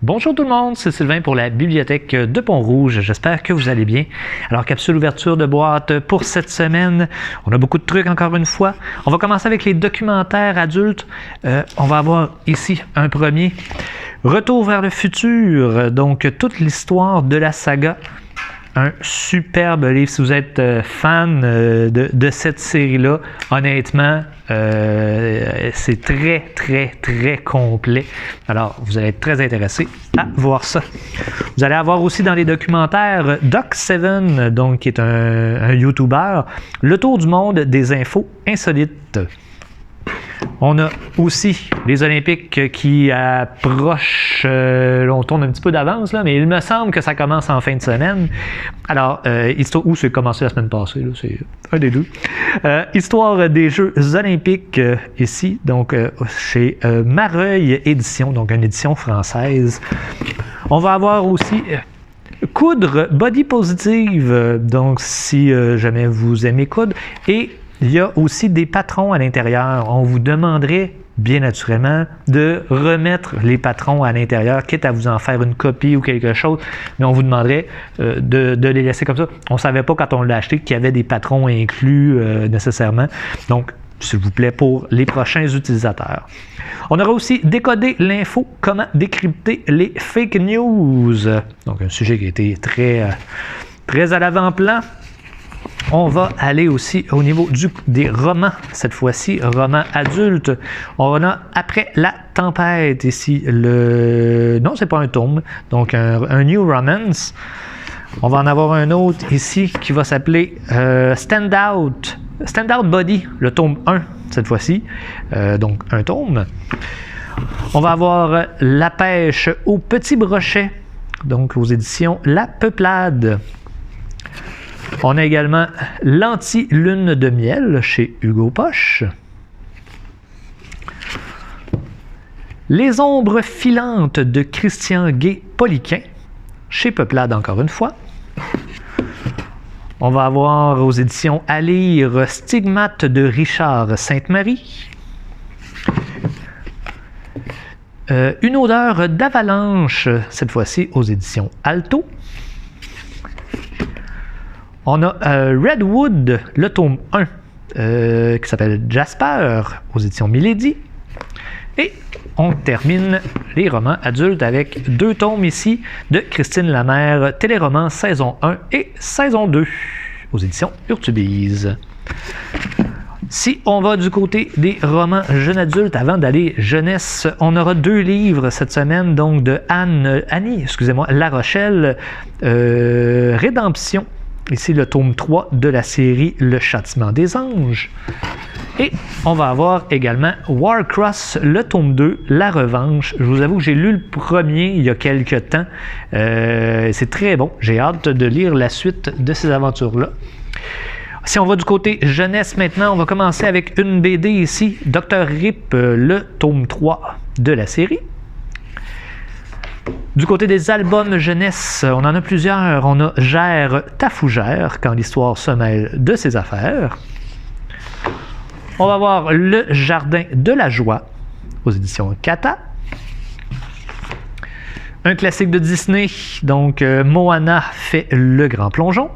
Bonjour tout le monde, c'est Sylvain pour la bibliothèque de Pont-Rouge. J'espère que vous allez bien. Alors, capsule ouverture de boîte pour cette semaine. On a beaucoup de trucs encore une fois. On va commencer avec les documentaires adultes. On va avoir ici un premier. Retour vers le futur, donc toute l'histoire de la saga. Un superbe livre. Si vous êtes fan de cette série-là, honnêtement, c'est très complet. Alors, vous allez être très intéressé à voir ça. Vous allez avoir aussi dans les documentaires Doc7, donc qui est un YouTuber, le tour du monde des infos insolites. On a aussi les Olympiques qui approchent, on tourne un petit peu d'avance, là, mais il me semble que ça commence en fin de semaine. Alors, c'est commencé la semaine passée, là, c'est un des deux. Histoire des Jeux Olympiques ici, donc chez Mareuil Édition, donc une édition française. On va avoir aussi coudre body positive, donc si jamais vous aimez coudre, et il y a aussi des patrons à l'intérieur. On vous demanderait, bien naturellement, de remettre les patrons à l'intérieur, quitte à vous en faire une copie ou quelque chose, mais on vous demanderait de les laisser comme ça. On ne savait pas quand on l'a acheté qu'il y avait des patrons inclus nécessairement. Donc, s'il vous plaît, pour les prochains utilisateurs. On aura aussi décodé l'info, comment décrypter les fake news. Donc, un sujet qui a été très à l'avant-plan. On va aller aussi au niveau des romans, cette fois-ci, romans adultes. On a Après la tempête ici, non, c'est pas un tome, donc un New Romance. On va en avoir un autre ici qui va s'appeler Stand Out Body, le tome 1 cette fois-ci, donc un tome. On va avoir La pêche au petit brochet, donc aux éditions La Peuplade. On a également L'anti-lune de miel chez Hugo Poche. Les ombres filantes de Christian Gay-Poliquin chez Peuplade encore une fois. On va avoir aux éditions à lire Stigmate de Richard Sainte-Marie. Une odeur d'avalanche, cette fois-ci aux éditions Alto. On a Redwood, le tome 1, qui s'appelle Jasper, aux éditions Milady. Et on termine les romans adultes avec 2 tomes ici de Christine Lamère, Téléroman saison 1 et saison 2, aux éditions Urtubise. Si on va du côté des romans jeunes adultes, avant d'aller jeunesse, on aura 2 livres cette semaine, donc de Annie La Rochelle, Rédemption. Ici, le tome 3 de la série Le Châtiment des Anges. Et on va avoir également Warcross, le tome 2, La Revanche. Je vous avoue que j'ai lu le premier il y a quelques temps. C'est très bon. J'ai hâte de lire la suite de ces aventures-là. Si on va du côté jeunesse maintenant, on va commencer avec une BD ici, Dr. Rip, le tome 3 de la série. Du côté des albums jeunesse, on en a plusieurs. On a Gère ta fougère, quand l'histoire se mêle de ses affaires. On va voir Le Jardin de la joie, aux éditions Kata. Un classique de Disney, donc Moana fait le grand plongeon.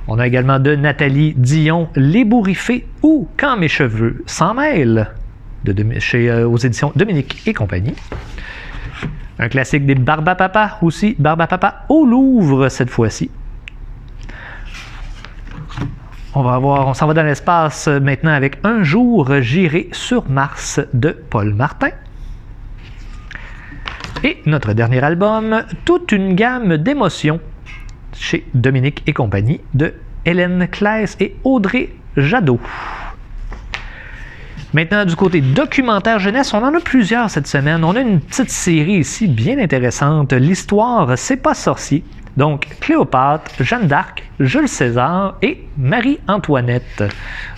On a également de Nathalie Dion, L'ébouriffé ou Quand mes cheveux s'en mêlent, aux éditions Dominique et compagnie. Un classique des Barbapapa aussi, Barbapapa au Louvre cette fois-ci. On s'en va dans l'espace maintenant avec Un jour j'irai sur Mars de Paul Martin. Et notre dernier album, Toute une gamme d'émotions chez Dominique et compagnie de Hélène Claes et Audrey Jadot. Maintenant, du côté documentaire jeunesse, on en a plusieurs cette semaine. On a une petite série ici bien intéressante. L'histoire, c'est pas sorcier. Donc, Cléopâtre, Jeanne d'Arc, Jules César et Marie-Antoinette.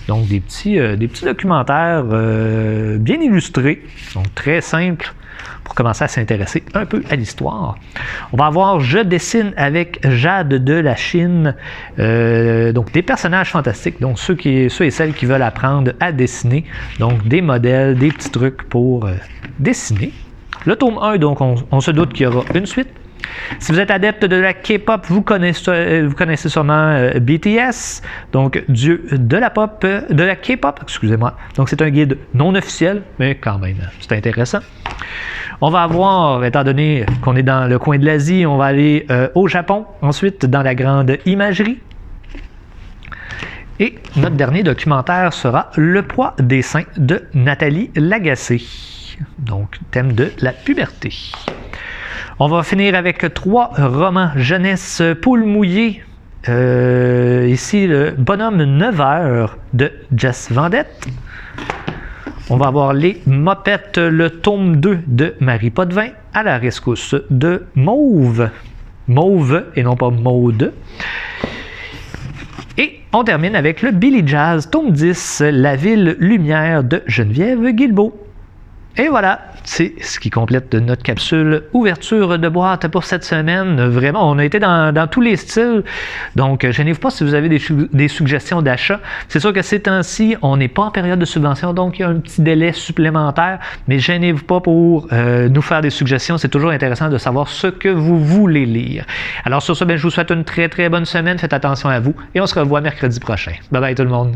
Donc, des petits documentaires bien illustrés, donc très simples pour commencer à s'intéresser un peu à l'histoire. On va avoir Je dessine avec Jade de la Chine, donc des personnages fantastiques, donc ceux et celles qui veulent apprendre à dessiner, donc des modèles, des petits trucs pour dessiner. Le tome 1, donc on se doute qu'il y aura une suite. Si vous êtes adepte de la K-pop, vous connaissez sûrement BTS, donc dieu de la pop, de la K-pop, excusez-moi. Donc c'est un guide non officiel, mais quand même, c'est intéressant. On va avoir, étant donné qu'on est dans le coin de l'Asie, on va aller au Japon, ensuite dans la grande imagerie. Et notre dernier documentaire sera Le poids des seins de Nathalie Lagacé, donc thème de la puberté. On va finir avec 3 romans jeunesse poule mouillée. Ici, le bonhomme 9 heures de Jess Vendette. On va avoir Les Mopettes, le tome 2 de Marie Potvin, à la rescousse de Mauve. Mauve et non pas Maude. Et on termine avec le Billy Jazz, tome 10, La ville lumière de Geneviève Guilbeault. Et voilà, c'est ce qui complète notre capsule ouverture de boîte pour cette semaine. Vraiment, on a été dans tous les styles. Donc, gênez-vous pas si vous avez des suggestions d'achat. C'est sûr que ces temps-ci, on n'est pas en période de subvention, donc il y a un petit délai supplémentaire. Mais gênez-vous pas pour nous faire des suggestions. C'est toujours intéressant de savoir ce que vous voulez lire. Alors sur ce, je vous souhaite une très très bonne semaine. Faites attention à vous et on se revoit mercredi prochain. Bye bye tout le monde.